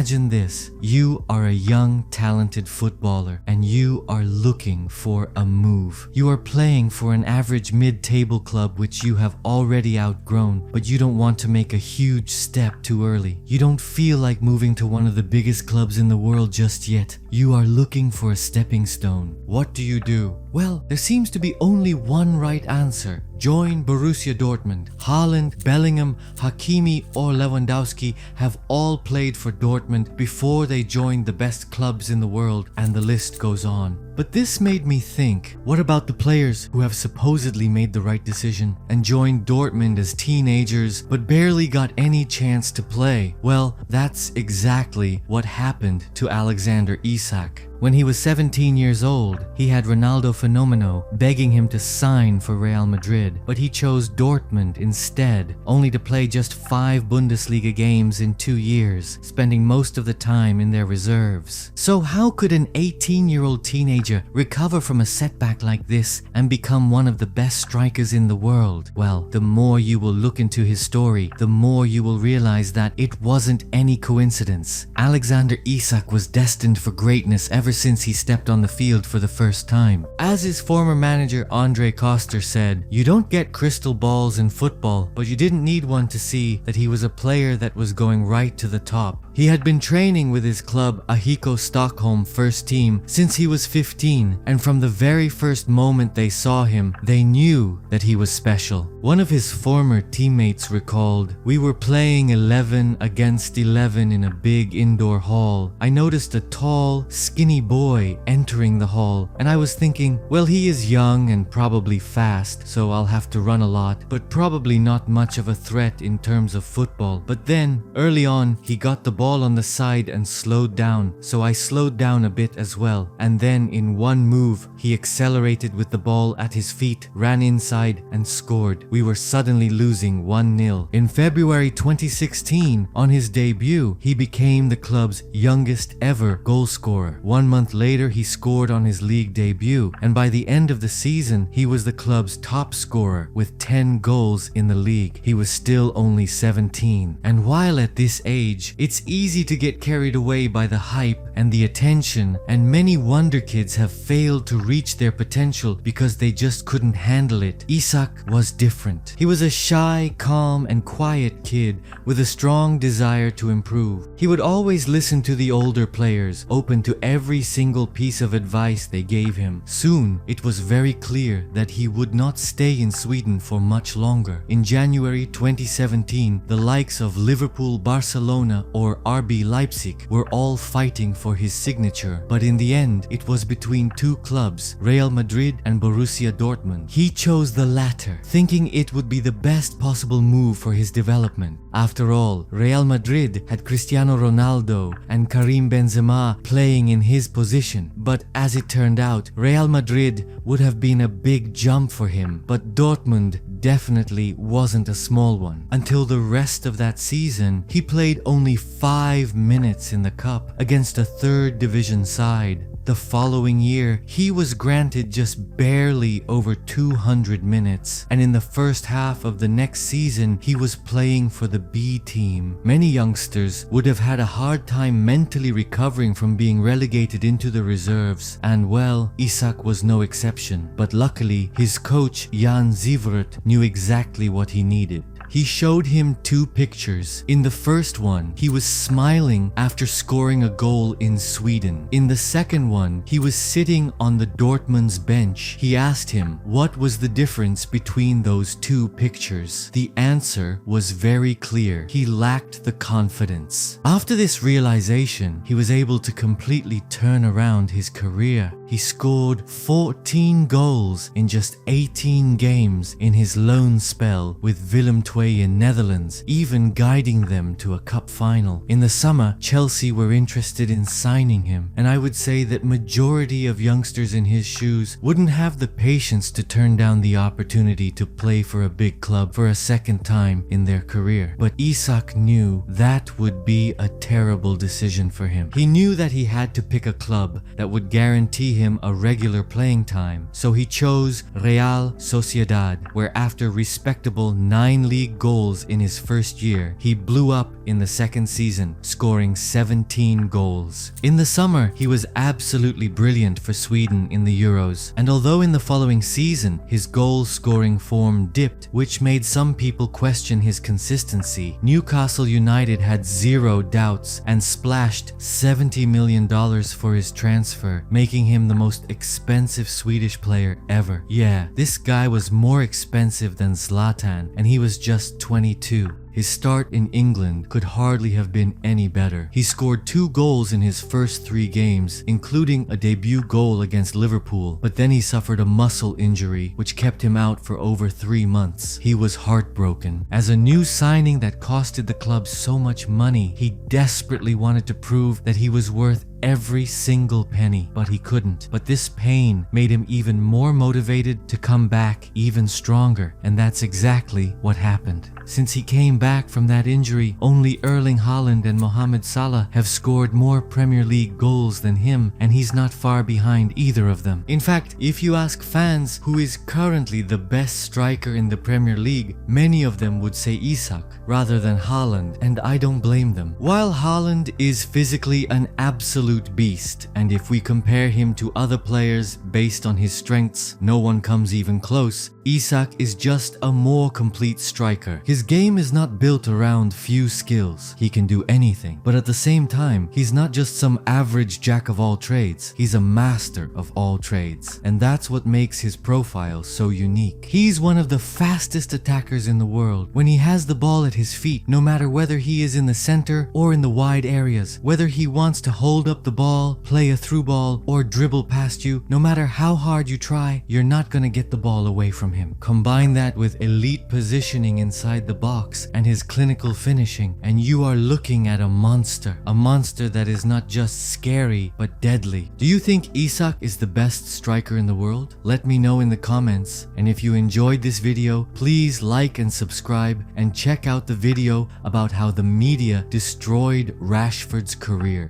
Imagine this. You are a young, talented footballer and you are looking for a move. You are playing for an average mid-table club which you have already outgrown, but you don't want to make a huge step too early. You don't feel like moving to one of the biggest clubs in the world just yet. You are looking for a stepping stone. What do? Well, there seems to be only one right answer. Join Borussia Dortmund. Haaland, Bellingham, Hakimi or Lewandowski have all played for Dortmund before they joined the best clubs in the world, and the list goes on. But this made me think, what about the players who have supposedly made the right decision and joined Dortmund as teenagers but barely got any chance to play? Well, that's exactly what happened to Alexander Isak. When he was 17 years old, he had Ronaldo Fenomeno begging him to sign for Real Madrid, but he chose Dortmund instead, only to play just 5 Bundesliga games in 2 years, spending most of the time in their reserves. So how could an 18-year-old teenager recover from a setback like this and become one of the best strikers in the world? Well, the more you will look into his story, the more you will realize that it wasn't any coincidence. Alexander Isak was destined for greatness ever since he stepped on the field for the first time. As his former manager Andre Koster said, "You don't get crystal balls in football, but you didn't need one to see that he was a player that was going right to the top." He had been training with his club AIK Stockholm first team since he was 15, and from the very first moment they saw him, they knew that he was special. One of his former teammates recalled, "We were playing 11 against 11 in a big indoor hall. I noticed a tall, skinny boy entering the hall, and I was thinking, well, he is young and probably fast, so I'll have to run a lot, but probably not much of a threat in terms of football. But then, early on, he got the ball on the side and slowed down, so I slowed down a bit as well, and then in one move, he accelerated with the ball at his feet, ran inside and scored. We were suddenly losing 1-0. In February 2016, on his debut, he became the club's youngest ever goal scorer. 1 month later, he scored on his league debut, and by the end of the season, he was the club's top scorer with 10 goals in the league. He was still only 17. And while at this age, it's easy to get carried away by the hype and the attention, and many wonder kids have failed to reach their potential because they just couldn't handle it. Isak was different. He was a shy, calm, and quiet kid with a strong desire to improve. He would always listen to the older players, open to every single piece of advice they gave him. Soon, it was very clear that he would not stay in Sweden for much longer. In January 2017, the likes of Liverpool, Barcelona, or RB Leipzig were all fighting for his signature, but in the end, it was between 2 clubs, Real Madrid and Borussia Dortmund. He chose the latter, thinking it would be the best possible move for his development. After all, Real Madrid had Cristiano Ronaldo and Karim Benzema playing in his position, but as it turned out, Real Madrid would have been a big jump for him, but Dortmund definitely wasn't a small one. Until the rest of that season, he played only 5 minutes in the cup against a 3rd division side. The following year, he was granted just barely over 200 minutes, and in the first half of the next season, he was playing for the B team. Many youngsters would have had a hard time mentally recovering from being relegated into the reserves, and well, Isak was no exception. But luckily, his coach Jan Zivert knew exactly what he needed. He showed him 2 pictures. In the first one, he was smiling after scoring a goal in Sweden. In the second one, he was sitting on the Dortmund's bench. He asked him what was the difference between those 2 pictures. The answer was very clear. He lacked the confidence. After this realization, he was able to completely turn around his career. He scored 14 goals in just 18 games in his loan spell with Willem II in Netherlands, even guiding them to a cup final. In the summer, Chelsea were interested in signing him, and I would say that majority of youngsters in his shoes wouldn't have the patience to turn down the opportunity to play for a big club for a second time in their career. But Isak knew that would be a terrible decision for him. He knew that he had to pick a club that would guarantee him him a regular playing time, so he chose Real Sociedad, where after respectable 9 league goals in his first year, he blew up in the second season, scoring 17 goals. In the summer, he was absolutely brilliant for Sweden in the Euros, and although in the following season, his goal-scoring form dipped, which made some people question his consistency, Newcastle United had zero doubts and splashed $70 million for his transfer, making him the most expensive Swedish player ever. Yeah, this guy was more expensive than Zlatan, and he was just 22. His start in England could hardly have been any better. He scored 2 goals in his first 3 games, including a debut goal against Liverpool, but then he suffered a muscle injury which kept him out for over 3 months. He was heartbroken. As a new signing that costed the club so much money, he desperately wanted to prove that he was worth every single penny, but he couldn't. But this pain made him even more motivated to come back even stronger, and that's exactly what happened. Since he came back from that injury, only Erling Haaland and Mohamed Salah have scored more Premier League goals than him, and he's not far behind either of them. In fact, if you ask fans who is currently the best striker in the Premier League, many of them would say Isak rather than Haaland, and I don't blame them. While Haaland is physically an absolute beast, and if we compare him to other players based on his strengths, no one comes even close, Isak is just a more complete striker. His game is not built around few skills. He can do anything, but at the same time, he's not just some average jack of all trades. He's a master of all trades, and that's what makes his profile so unique. He's one of the fastest attackers in the world. When he has the ball at his feet, no matter whether he is in the center or in the wide areas, whether he wants to hold up the ball, play a through ball, or dribble past you, no matter how hard you try, you're not gonna get the ball away from him. Combine that with elite positioning inside the box and his clinical finishing, and you are looking at a monster that is not just scary but deadly. Do you think Isak is the best striker in the world? Let me know in the comments, and if you enjoyed this video, please like and subscribe, and check out the video about how the media destroyed Rashford's career.